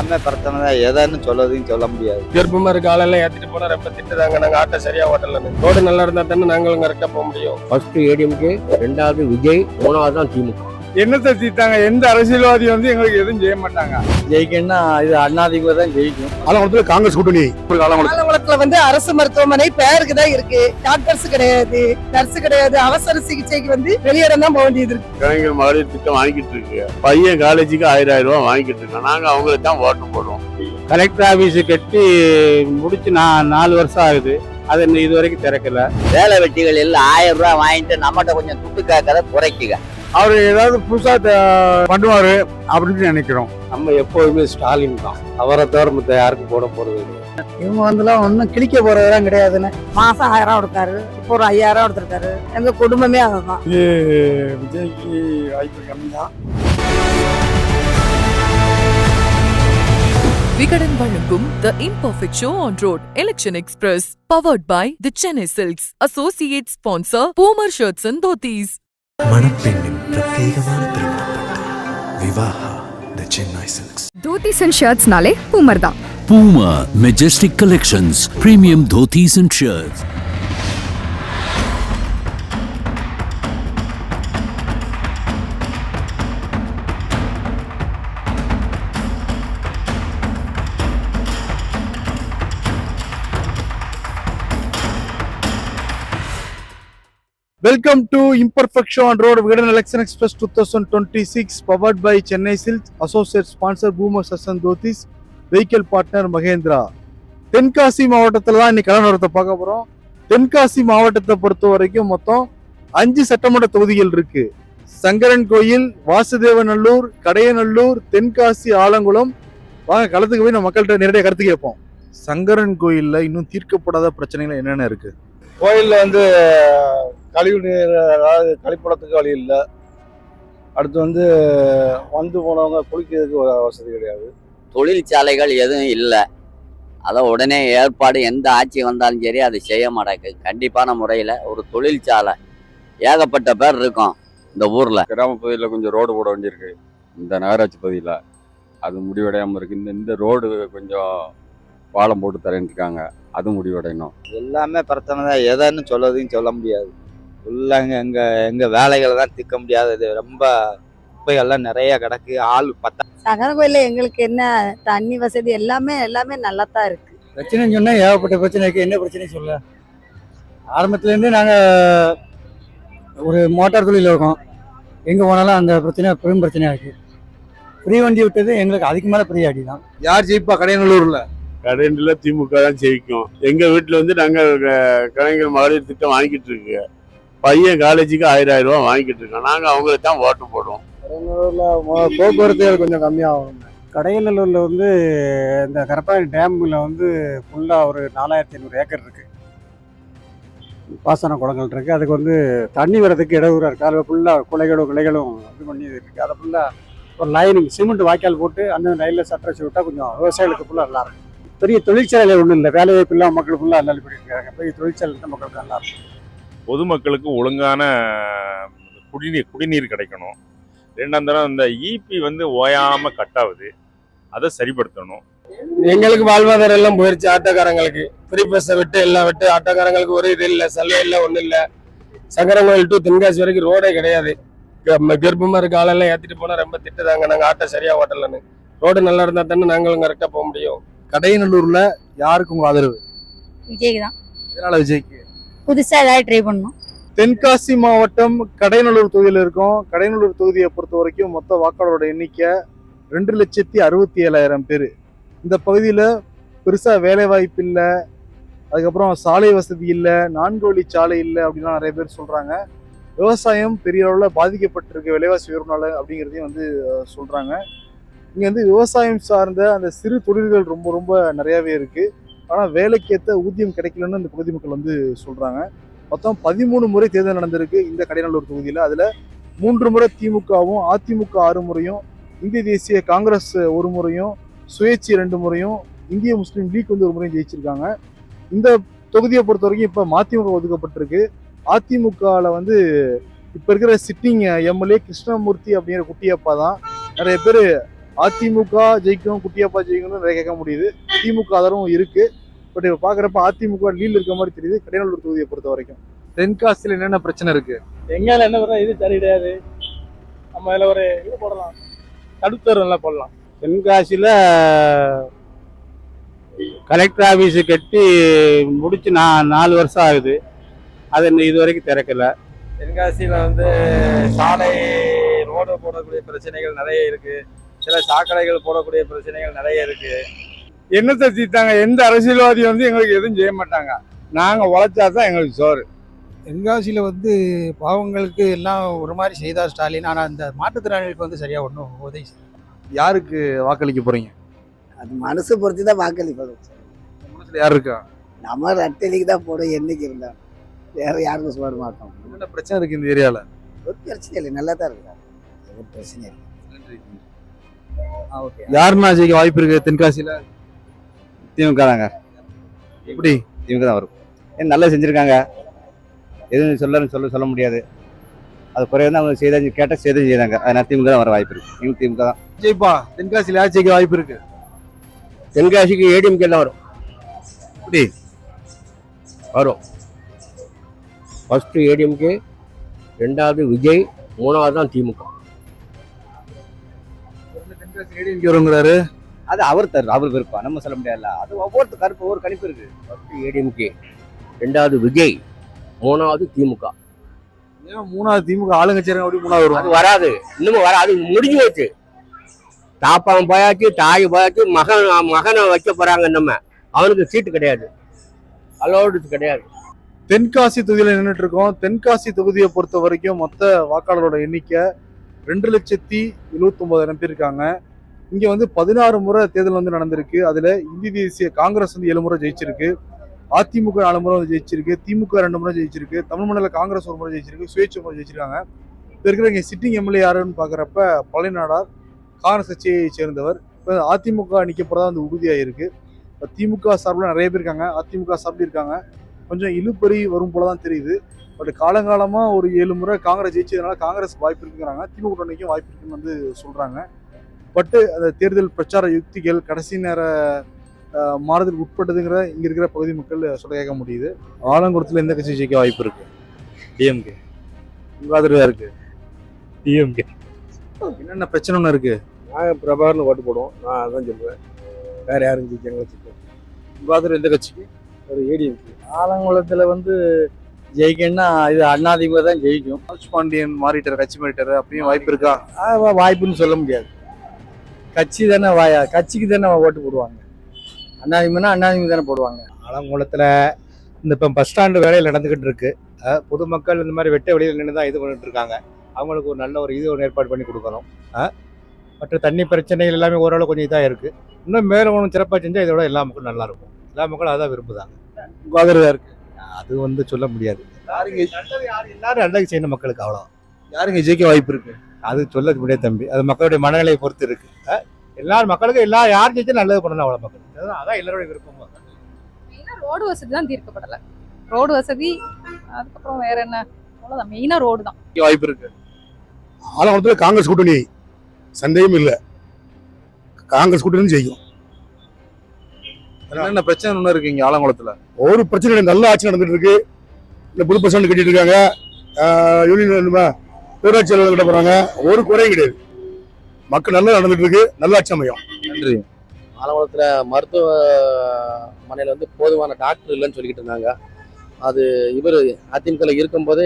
எல்லாமே பிரச்சனை தான். எதான்னு சொல்லதையும் சொல்ல முடியாது. கர்ப்பமா இருக்க ஆளெல்லாம் ஏத்திட்டு போனா ரொம்ப திட்டுதாங்க. நாங்க ஆட்டோ சரியா ஓட்டலன்னு. ரோடு நல்லா இருந்தா தானே நாங்களும் கரெக்டா போக முடியும். ஃபர்ஸ்ட் ஏடிஎம்கே, ரெண்டாவது விஜய், மூணாவது தான் திமுக. என்னத்தை தீட்டாங்க? எந்த அரசியல்வாதி எங்களுக்கு எதுவும் செய்ய மாட்டாங்க. ஜெயிக்கணும்னா இது அண்ணாதிமுக தான் ஜெயிக்கும். ஆலங்குளத்துல காங்கிரஸ் கூட்டணி. ஆலங்குளத்துல அரசு மருத்துவமனை பேருக்கு தான் இருக்கு. டாக்டர்ஸ் கிடையாது, நர்ஸ் கிடையாது. அவசர சிகிச்சைக்கு வெளியிடம் தான் போக வேண்டியது இருக்கு. கலைஞர் மகளிர் திட்டம் வாங்கிட்டு இருக்கு. பையன் காலேஜுக்கு 1000 ரூபாய் வாங்கிட்டு இருக்கோம். நாங்க அவங்களுக்கு தான் ஓட்டு போடுவோம். கலெக்டர் ஆபீஸ் கட்டி முடிச்சு 4 வருஷம் ஆகுது. அது இது வரைக்கும் திறக்கல. வேலை வெட்டிகள் எல்லாம் 1000 ரூபாய் வாங்கிட்டு நம்மகிட்ட கொஞ்சம் துட்டு கேட்கறத குறைக்குங்க. அவரு ஏதாவது புதுசா பண்ணுவாரு அப்படின்னு நினைக்கிறோம். நம்ம எப்போதுமே ஸ்டாலின் தான். அவரை தவிர மத்த யாருக்கும் போட போறது இல்லை. இவங்க ஒன்னும் கிழிக்க போறதெல்லாம் கிடையாதுன்னு. மாசம் 1000 கொடுத்தாரு, இப்போ ஒரு 5000 கொடுத்துருக்காரு. எங்க குடும்பமே அதுதான். விஜய்க்கு வாய்ப்பு கம்மி தான். விகடன் வழங்கும் The Imperfect Show on Road Election Express powered by The Chennai Silks. Associate sponsor Poomer Shirts and Dhotis. மணப்பெண்ணின் பிரத்யேகமான திருமணப்பட்டு Vivaha the Chennai silks. Dhotis and shirts நாலே பூமர் தான். Puma Majestic Collections Premium Dhotis and Shirts. Welcome to Imperfect Show on Road Vigadan Election Express 2026 powered by Chennai Silks. Associate sponsor Boomer Shirts and Dhotis. Vehicle partner Mahindra. Tenkasi மாவட்டத்தில் தான் இன்னைக்கு கலவரத்தை பார்க்க போறோம். தென்காசி மாவட்டத்தை பொறுத்த வரைக்கும் மொத்தம் 5 சட்டமன்ற தொகுதிகள் இருக்கு. சங்கரன் கோயில், வாசுதேவநல்லூர், கடையநல்லூர், தென்காசி, ஆலங்குளம். வாங்க களத்துக்கு போய் நம்ம மக்கள்கிட்ட நேரடியாக கருத்து கேட்போம். சங்கரன் கோயில்ல இன்னும் தீர்க்கப்படாத பிரச்சனைகள் என்னென்ன இருக்கு? கோயிலில் கழிவு நீர், அதாவது கழிப்பிடத்துக்கு வழி இல்லை. அடுத்து வந்து போனவங்க குளிக்கிறதுக்கு வசதி கிடையாது. தொழிற்சாலைகள் எதுவும் இல்லை. அதை உடனே ஏற்பாடு எந்த ஆட்சி வந்தாலும் சரி அது செய்ய மாட்டாங்க. கண்டிப்பான முறையில் ஒரு தொழிற்சாலை ஏகப்பட்ட பேர் இருக்கும் இந்த ஊரில். கிராம பகுதியில் கொஞ்சம் ரோடு போட வேண்டியிருக்கு. இந்த நகராட்சி பகுதியில் அது முடிவடையாமல் இருக்கு. இந்த ரோடு கொஞ்சம் பாலம் போட்டு தரேன்னு இருக்காங்க. அது முடிவடையணும். எல்லாமே பிரச்சனை தான். எதான்னு சொல்லதையும் சொல்ல முடியாது. ஃபுல்லாங்க எங்கள் வேலைகளை தான் தீர்க்க முடியாதது. ரொம்ப குப்பைகள்லாம் நிறைய கிடக்கு. ஆள் பத்தா. சங்கரன் கோயில்ல எங்களுக்கு என்ன தண்ணி வசதி எல்லாமே நல்லா தான் இருக்கு. பிரச்சனைன்னு சொன்னால் ஏகப்பட்ட பிரச்சனை இருக்குது. என்ன பிரச்சனை சொல்ல? ஆரம்பத்துலேருந்து நாங்கள் ஒரு மோட்டார் தொழிலில் இருக்கோம். எங்கே போனாலும் அந்த பிரச்சனை பெரும் பிரச்சனையாக இருக்குது. ஃப்ரீ வண்டி விட்டது எங்களுக்கு அதுக்கு மேலே ஃப்ரீ அடி தான். யார் ஜெயிப்பா கடையநல்லூரில்? கடையில திமுக தான் ஜெயிக்கும். எங்க வீட்டுல நாங்க கலைஞர் மகளிர் திட்டம் வாங்கிட்டு இருக்கு. பையன் காலேஜுக்கு 1000 ரூபாய் வாங்கிட்டு இருக்கோம். நாங்க அவங்களுக்கு தான் ஓட்டு போடுவோம். கடையநல்லூர்ல போக்குவரத்து கொஞ்சம் கம்மியாகும். கடையநல்லூர்ல இந்த கரப்பாடி டேம்ல ஃபுல்லா ஒரு 4500 ஏக்கர் இருக்கு. பாசன குளங்கள் இருக்கு. அதுக்கு தண்ணி வரதுக்கு இடையூறா இருக்கு. அதில் ஃபுல்லா கிளைகளும் இது பண்ணி இருக்கு. அதை ஃபுல்லா ஒரு லைனிங் சிமெண்ட் வாய்க்கால் போட்டு அந்த லைன்ல சட்டரை விட்டா கொஞ்சம் விவசாயிகளுக்கு ஃபுல்லா நல்லா இருக்கும். பெரிய தொழிற்சாலை ஒன்றும் இல்லை. வேலை வாய்ப்பு இல்லாமல் மக்கள் ஃபுல்லாக நல்லா பண்ணியிருக்காங்க. பெரிய தொழிற்சாலை தான் மக்களுக்கு நல்லா இருக்கும். பொதுமக்களுக்கு ஒழுங்கான குடிநீர் கிடைக்கணும். ரெண்டாம் தரம் இந்த ஈபி ஓயாம கட்டாகுது. அதை சரிப்படுத்தணும். எங்களுக்கு வாழ்வாதாரம் எல்லாம் போயிடுச்சு. ஆட்டோக்காரங்களுக்கு ஃப்ரீ பஸ்ஸை விட்டு எல்லாம் விட்டு ஆட்டோக்காரங்களுக்கு ஒரு இது இல்லை, சலுகை இல்லை, ஒன்றும் இல்லை. சங்கரன் கோயில் டு தென்காசி வரைக்கும் ரோடே கிடையாது. கர்ப்பமா இருக்க ஆளெல்லாம் ஏத்திட்டு போனா ரொம்ப திட்டுதாங்க. நாங்க ஆட்டோ சரியா ஓட்டலன்னு. ரோடு நல்லா இருந்தா தானே நாங்களும் கரெக்டா போக முடியும். கடையநல்லூர்ல யாருக்கு உங்க ஆதரவு? விஜய்க்கு தான். எதனால விஜய்க்கு? புதுசா ஏதாவது ட்ரை பண்ணணும். தென்காசி மாவட்டம் கடையநல்லூர் தொகுதியில் இருக்கும். கடையநல்லூர் தொகுதியை பொறுத்த வரைக்கும் மொத்த வாக்காளரோட எண்ணிக்கை 2,67,000 பேர். இந்த பகுதியில் பெருசாக வேலை வாய்ப்பு இல்லை, அதுக்கப்புறம் சாலை வசதி இல்லை, 4 வழி சாலை இல்லை அப்படின்லாம் நிறைய பேர் சொல்கிறாங்க. விவசாயம் பெரிய அளவில் பாதிக்கப்பட்டிருக்கு விலைவாசி உயர்வுனால அப்படிங்கிறதையும் சொல்கிறாங்க. இங்கே விவசாயம் சார்ந்த அந்த சிறு தொழில்கள் ரொம்ப ரொம்ப நிறையாவே இருக்குது. ஆனால் வேலைக்கேற்ற ஊதியம் கிடைக்கலன்னு இந்த பகுதி மக்கள் சொல்கிறாங்க. மொத்தம் 13 முறை தேர்தல் நடந்திருக்கு இந்த கடையநல்லூர் தொகுதியில். அதில் 3 முறை திமுகவும், அதிமுக 6 முறையும், இந்திய தேசிய காங்கிரஸ் 1 முறையும், சுயேட்சை 2 முறையும், இந்திய முஸ்லீம் லீக் 1 முறையும் ஜெயிச்சிருக்காங்க. இந்த தொகுதியை பொறுத்த வரைக்கும் இப்போ மதிமுக ஒதுக்கப்பட்டிருக்கு. அதிமுகவில் இப்போ இருக்கிற சிட்டிங் எம்எல்ஏ கிருஷ்ணமூர்த்தி அப்படிங்கிற குட்டியப்பா தான். நிறைய பேர் அதிமுக ஜெயிக்கும், குட்டியப்பா ஜெயிக்கணும்னு நிறைய கேட்க முடியுது. திமுக ஆதரவும் இருக்கு. பட் இப்ப பாக்குறப்ப அதிமுக லீல் இருக்க மாதிரி தெரியுது கடையநல்லூர் தொகுதியை பொறுத்த வரைக்கும். தென்காசியில என்னென்ன பிரச்சனை இருக்கு? எங்கால என்ன பண்ண இது சரி கிடையாது. நம்ம இதுல ஒரு இது போடலாம், தடுப்பு நல்லா போடலாம். தென்காசியில் கலெக்டர் ஆஃபீஸு கட்டி முடிச்சு 4 வருஷம் ஆகுது. அது இன்னும் இது வரைக்கும் திறக்கல. தென்காசியில வந்து சாலை ரோடு போடக்கூடிய பிரச்சனைகள் நிறைய இருக்கு. சில சாக்கடைகள் போடக்கூடிய பிரச்சனைகள் நிறைய இருக்கு. என்னத்தை தீர்த்தாங்க? எந்த அரசியல்வாதி வந்து எங்களுக்கு எதுவும் செய்ய மாட்டாங்க. நாங்க உழைச்சாதான் எங்களுக்கு சோறு. தென்காசியில் வந்து பாவங்களுக்கு எல்லாம் ஒரு மாதிரி செய்தார் ஸ்டாலின். ஆனால் இந்த மாற்றுத்திறனாளிகளுக்கு வந்து சரியாக ஒன்றும் உதவி செய்யல. யாருக்கு வாக்களிக்க போறீங்க? அது மனசு பொறுத்து தான் வாக்களிப்போம். மனசுல யார் இருக்கா? நம்ம ரெட்டலிக்கு தான் போடும் என்னைக்கு இருந்தாலும், வேற யாருக்கும் சொல்ல மாட்டோம். என்ன பிரச்சனை இருக்கு இந்த ஏரியால? ஒரு பிரச்சனை இல்லை, நல்லா தான் இருக்காங்க, ஒரு பிரச்சனை இல்லை. யாருன்னா ஜெயிக்க வாய்ப்பு இருக்கு தென்காசியில? திமுக தாங்க. எப்படி? திமுக தான் வரும். ஏன் நல்லா செஞ்சுருக்காங்க, எதுவும் சொல்ல முடியாது. அது குறைய தான் அவங்க கேட்டால் செய்தாங்க. அதனால் திமுக தான் வர வாய்ப்பு இருக்கு. திமுக தான் ஜெயிப்பா. தென்காசியில யார் ஜெயிக்க வாய்ப்பு இருக்கு? தென்காசிக்கு ஏடிஎம்கே தான் வரும். எப்படி வரும்? ஃபர்ஸ்ட் ஏடிஎம்கே, 2வது விஜய், 3வது தான் திமுக. தென்காசி ஏடிஎம்கே வருங்கிறாரு. அது அவர் விருப்பம், நம்ம சொல்ல முடியாதுல்ல. அது ஒவ்வொரு கணிப்பு இருக்கு. ஃபர்ஸ்ட் ஏடிஎம்கே, 2வது விஜய், 3வது திமுக. ஏன் 3வது திமுக ஆளுங்கட்சி அப்படி 3வது வரும்? அது வராது, இன்னமும் வராது. அது முடிஞ்சு வச்சு தாப்பான் போயாச்சு, தாய் போயாச்சு, மகனை வைக்க போறாங்க. நம்ம அவனுக்கு சீட்டு கிடையாது, அலோடு கிடையாது. தென்காசி தொகுதியில நின்றுட்டு இருக்கோம். தென்காசி தொகுதியை பொறுத்த வரைக்கும் மொத்த வாக்காளரோட எண்ணிக்கை 2,79,000 பேர் இருக்காங்க. இங்க வந்து 16 முறை தேர்தல் வந்து நடந்திருக்கு. அதுல இந்திய தேசிய காங்கிரஸ் வந்து 7 முறை ஜெயிச்சிருக்கு, அதிமுக 4 முறை ஜெயிச்சிருக்கு, திமுக 2 முறை ஜெயிச்சிருக்கு, தமிழ் மண்டல காங்கிரஸ் 1 முறை ஜெயிச்சிருக்கு, சுயேட்சை முறை ஜெயிச்சிருக்காங்க. இப்போ இருக்கிற இங்க சிட்டிங் எம்எல்ஏ யாருன்னு பாக்குறப்ப பழனிநாடார், காங்கிரஸ் கட்சியை சேர்ந்தவர். இப்போ அதிமுக நிக்க போறதா வந்து உறுதியாக இருக்கு. இப்போ திமுக சார்பில் நிறைய பேர் இருக்காங்க, அதிமுக சார்பில் இருக்காங்க. கொஞ்சம் இழுபறி வரும் போலதான் தெரியுது. பட் காலங்காலமா ஒரு 7 முறை காங்கிரஸ் ஜெயிச்சதுனால காங்கிரஸ் வாய்ப்பு இருக்குங்கிறாங்க, திமுக கூட்டணிக்கும் வாய்ப்பு இருக்குன்னு வந்து சொல்றாங்க. பட்டு அந்த தேர்தல் பிரச்சார யுக்திகள் கடைசி நேர மாறுதல் உட்பட்டதுங்கிற இங்க இருக்கிற பகுதி மக்கள் சொல்ல கேட்க முடியுது. ஆலங்குளத்துல எந்த கட்சி ஜெயிக்க வாய்ப்பு இருக்கு? டிஎம்கே. உங்க ஆதரவு இருக்கு? டிஎம்கே. என்னென்ன பிரச்சனை ஒன்று இருக்கு? நாங்கள் பிரபாகர்னு ஓட்டு போடுவோம். நான் அதான் சொல்லுவேன், வேற யாரும் ஜெயிக்க வச்சுருக்கேன். உங்க ஆதரவு எந்த கட்சிக்கு? ஒரு ஏடிஎம்கே. ஆலங்குளத்தில் வந்து ஜெயிக்கணும்னா இது அதிமுக தான் ஜெயிக்கும். மனோஜ் பாண்டியன் மாறிட்டாரு, கட்சி மாறிட்டாரு, அப்பயும் வாய்ப்பு இருக்கா? வாய்ப்புன்னு சொல்ல முடியாது. கட்சி தானே கட்சிக்கு தானே ஓட்டு போடுவாங்க. அதிமுகனா அதிமுக தானே போடுவாங்க. ஆலங்குளத்தில் இந்த இப்போ பஸ் ஸ்டாண்டு வேலையில் நடந்துக்கிட்டு இருக்கு. பொதுமக்கள் இந்த மாதிரி வெட்ட வெளியில் நின்று தான் இது பண்ணிட்டு இருக்காங்க. அவங்களுக்கு ஒரு நல்ல ஒரு ஏற்பாடு பண்ணி கொடுக்கணும். மற்ற தண்ணி பிரச்சனைகள் எல்லாமே ஓரளவு கொஞ்சம் இதாக இருக்குது. இன்னும் மேலும் ஒன்றும் சிறப்பாக செஞ்சால் இதோட எல்லா மக்களும் நல்லா இருக்கும். எல்லா மக்களும் அதான் விரும்புதாங்க. உங்க ஆதரவு இருக்கு? அது வந்து சொல்ல முடியாது. எல்லாரும் நல்லது செய்யணும் மக்களுக்கு, அவ்வளோ. யாருங்க ஜெயிக்க வாய்ப்பு இருக்கு? அது சொல்ல முடியாது தம்பி, அது மக்களுடைய மனநிலையை பொறுத்து இருக்கு. எல்லாரும் மக்களுக்கு யார் ஜெயிச்சா நல்லது பண்ணணும், அவ்வளோ மக்கள். அதான் எல்லாருடைய விருப்பம். ரோடு வசதி தான் தீர்க்கப்படலை. ரோடு வசதி, அதுக்கப்புறம் வேற என்ன, அவ்வளோதான். மெயினாக ரோடு தான். வாய்ப்பு இருக்கு? ஆலங்குளத்தில் காங்கிரஸ் கூட்டணி, சந்தேகம் இல்லை, காங்கிரஸ் கூட்டணி ஜெயிக்கும். என்னென்ன பிரச்சனை ஒன்று இருக்கு இங்க ஆலங்குளத்துல? ஒரு பிரச்சனை இல்லை, நல்ல ஆட்சி நடந்துட்டு இருக்கு. இந்த புது பஸ் ஸ்டாண்டு கட்டிட்டு இருக்காங்க, யூனியன் பேராட்சி அலுவலகம் கட்ட போறாங்க. ஒரு குறையும் கிடையாது, மக்கள் நல்லா நடந்துட்டு இருக்கு, நல்ல ஆட்சி அமையும். நன்றி. ஆலங்குளத்தில் மருத்துவமனையில் வந்து போதுமான டாக்டர் இல்லைன்னு சொல்லிக்கிட்டு இருந்தாங்க. அது இவர் அதிமுகவில் இருக்கும்போது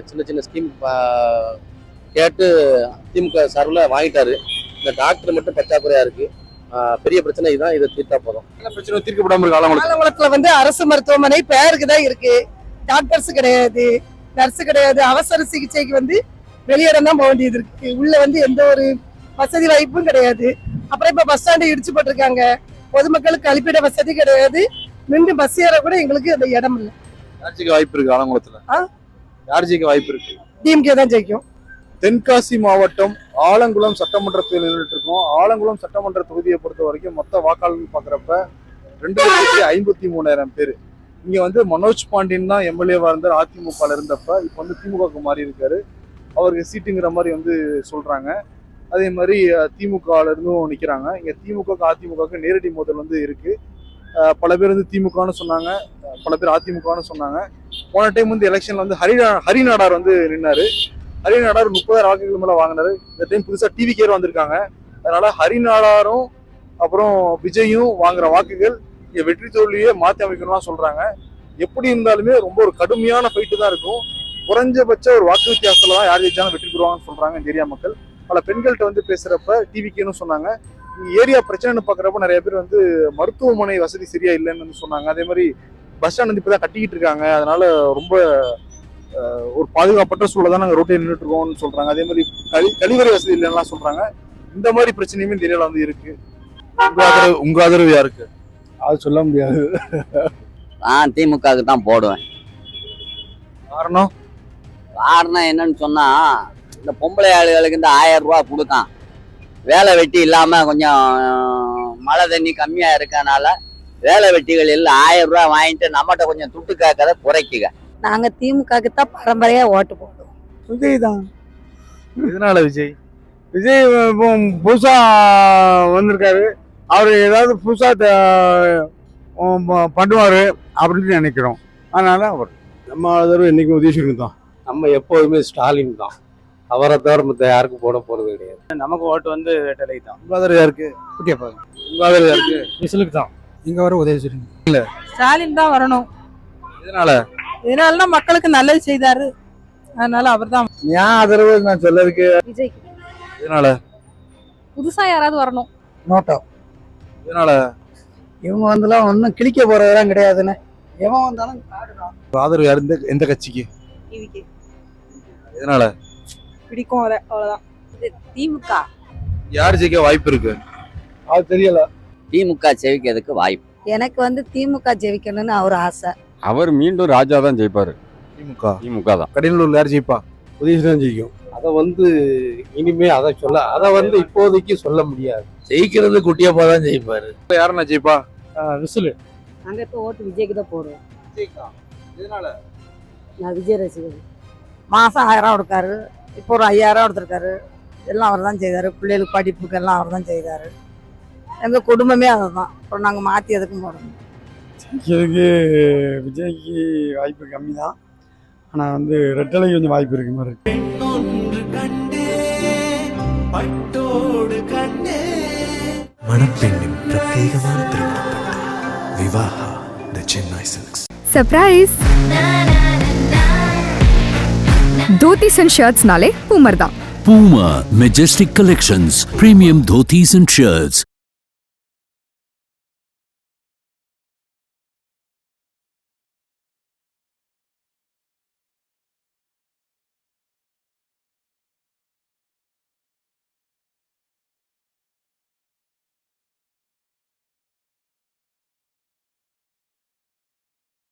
சின்ன சின்ன ஸ்கீம் கேட்டு திமுக சார்பில் வாங்கிட்டாரு. இந்த டாக்டர் மட்டும் பற்றாக்குறையா இருக்கு. பெரிய பிரச்சனை இதுதான், இதை தீர்த்தா போதும். என்ன பிரச்சனை தீர்க்கப்படாம இருக்கு ஆலங்குளத்துல? ஆலங்குளத்துல வந்து அரசு மருத்துவமனை பெயருக்கு தான் இருக்கு, டாக்டர்ஸ் கிடையாது, நர்ஸ் கிடையாது. அவசர சிகிச்சைக்கு வந்து வெளியிடம் தான் போக வேண்டியது இருக்கு. உள்ள வந்து எந்த ஒரு வசதி வாய்ப்பும் கிடையாது. அப்புறம் இப்ப பஸ் ஸ்டாண்டு இடிச்சு போட்டிருக்காங்க, பொதுமக்களுக்கு கழிப்பிட வசதி கிடையாது, நின்று பஸ் ஏற கூட எங்களுக்கு அந்த இடம் இல்லை. யார் ஜெயிக்க வாய்ப்பு இருக்கு ஆலங்குளத்துல? யார் ஜெயிக்க வாய்ப்பு இருக்கு? டிஎம்கே தான் ஜெயிக்கும். தென்காசி மாவட்டம் ஆலங்குளம் சட்டமன்ற தொகுதியில் இருக்கோம். ஆலங்குளம் சட்டமன்ற தொகுதியை பொறுத்த வரைக்கும் மொத்த வாக்காளர்கள் பாக்குறப்ப 2,53,000 பேர். இங்க வந்து மனோஜ் பாண்டியன் தான் எம்எல்ஏவா இருந்தார் அதிமுக இருந்தப்ப. இப்ப வந்து திமுகவுக்கு மாறி இருக்காரு. அவருக்கு சீட்டுங்கிற மாதிரி வந்து சொல்றாங்க. அதே மாதிரி திமுகல இருந்தும் நிக்கிறாங்க. இங்க திமுக அதிமுக நேரடி மோதல் வந்து இருக்கு. பல பேர் வந்து திமுகன்னு சொன்னாங்க, பல பேர் அதிமுகன்னு சொன்னாங்க. போன டைம் வந்து எலெக்ஷன்ல வந்து ஹரிநாடார் வந்து நின்னாரு. ஹரிநாடார் 30,000 வாக்குகள் மேல வாங்கினாரு. இந்த டைம் புதுசா டிவிக்கே வந்திருக்காங்க. அதனால ஹரிநாடாரும் அப்புறம் விஜயும் வாங்குற வாக்குகள் இங்க வெற்றி தோல்வியே மாத்தி அமைக்கணும்லாம் சொல்றாங்க. எப்படி இருந்தாலுமே ரொம்ப ஒரு கடுமையான ஃபைட்டு தான் இருக்கும். குறைஞ்சபட்ச ஒரு வாக்கு வித்தியாசத்துல தான் யார் ஜெயிச்சாலும் வெற்றி பெறுவாங்கன்னு சொல்றாங்க இந்த ஏரியா மக்கள். பல பெண்கள்கிட்ட வந்து பேசுறப்ப டிவிக்குன்னு சொன்னாங்க. ஏரியா பிரச்சனைன்னு பாக்குறப்ப நிறைய பேர் வந்து மருத்துவமனை வசதி சரியா இல்லைன்னு சொன்னாங்க. அதே மாதிரி பஸ் ஸ்டாண்ட் வந்து இப்பதான் கட்டிக்கிட்டு இருக்காங்க. அதனால ரொம்ப ஒரு பாதுகாப்பற்ற சூழல் தான் நாங்கள் ரோட்டில் நின்றுட்டு இருக்கோம்னு சொல்றாங்க. அதே மாதிரி கழிவறை வசதி இல்லைன்னா சொல்றாங்க. இந்த மாதிரி பிரச்சனையுமே இந்த ஏரியால வந்து இருக்கு. உங்க ஆதரவு யாருக்கு? அது சொல்ல முடியாது. நான் திமுகவுக்கு தான் போடுவேன். காரணம் என்னன்னு சொன்னா, இந்த பொம்பளை ஆளுகளுக்கு இந்த 1000 ரூபா கொடுத்தான். வேலை வெட்டி இல்லாம கொஞ்சம் மழை தண்ணி கம்மியா இருக்கனால வேலை வெட்டிகள் இல்லை. 1000 ரூபா வாங்கிட்டு நம்மகிட்ட கொஞ்சம் துட்டு கேட்கறத குறைக்குக. நாங்க திமுகவுக்கு தான் பரம்பரையா ஓட்டு போடுவோம். விஜய் தான். எதனால விஜய்? விஜய் இப்போ புதுசா வந்திருக்காரு. அவர் ஏதாவது புதுசா பண்ணுவாரு அப்படின்னு நினைக்கிறோம். அதனால அவர் நம்ம ஆதரவு என்னைக்கும் உதயசூரியன் தான். நம்ம எப்போதுமே ஸ்டாலின் தான். அவரை தவிர மற்ற யாருக்கும் போட போறது கிடையாது. நமக்கு ஓட்டு வந்து வேட்டலை தான். உங்க ஆதரவு யாருக்கு? குட்டியப்பா. உங்க ஆதரவு யாருக்கு? விசிலுக்கு தான். இங்க வர உதயசூரியன். ஸ்டாலின் தான் வரணும். எதனால? இதனால மக்களுக்கு நல்லது செய்தாரு. அதனால அவர் தான். ஏன் ஆதரவு நான் சொல்லறதுக்கு விஜய் எதனால? புதுசா யாராவது வரணும். நோட்டம். எதனால? இவங்க வந்துலாம் ஒன்றும் கிழிக்க போறதெல்லாம் கிடையாதுன்னு. எவன் வந்தாலும் ஆதரவு யாரு? எந்த கட்சிக்கு? எதனால? பிடிக்கும் அவ்வளவுதான். திமுக. யார் ஜெயிக்க வாய்ப்பு இருக்கு? அது தெரியல. திமுக ஜெயிக்கிறதுக்கு வாய்ப்பு. எனக்கு வந்து திமுக ஜெயிக்கணும்னு அவர் ஆசை. அவர் மீண்டும் ராஜா தான் ஜெயிப்பாரு. திமுக தான். கடினூர்ல யார் ஜெயிப்பா? உதயசூரியன் ஜெயிக்கும். அதை வந்து இனிமே அதை இப்போதைக்கு சொல்ல முடியாது. ஜெயிக்கிறது குட்டியப்பா தான் ஜெயிப்பாரு. யாருன்னா ஜெயிப்பா? விசிலு. நாங்க இப்போ ஓட்டு விஜய்க்கு தான் போடுவோம். எதனால? நான் விஜய் ரசிகர். மாசம் 1000 கொடுக்காரு. இப்போ ஒரு 5000 கொடுத்துருக்காரு. எல்லாம் அவர் தான் செய்தாரு. பிள்ளைகளுக்கு படிப்புக்கு எல்லாம் அவர் தான் செய்தாரு. எங்க குடும்பமே அதை தான். அப்புறம் நாங்கள் மாற்றி எதுக்கும் போடணும். ஜெயிக்கிறதுக்கு விஜய்க்கு வாய்ப்பு கம்மி தான். ஆனால் வந்து ரெட்டலைக்கு கொஞ்சம் வாய்ப்பு இருக்கு மாதிரி. மணப்பெண்ணின் பிரத்யேகமான திருமணம் Vivaha the Chennai silks. Surprise. Dhotis and ஷர்ட்ஸ்னாலே பூமர் தான். Puma Majestic Collections, premium dhotis and shirts.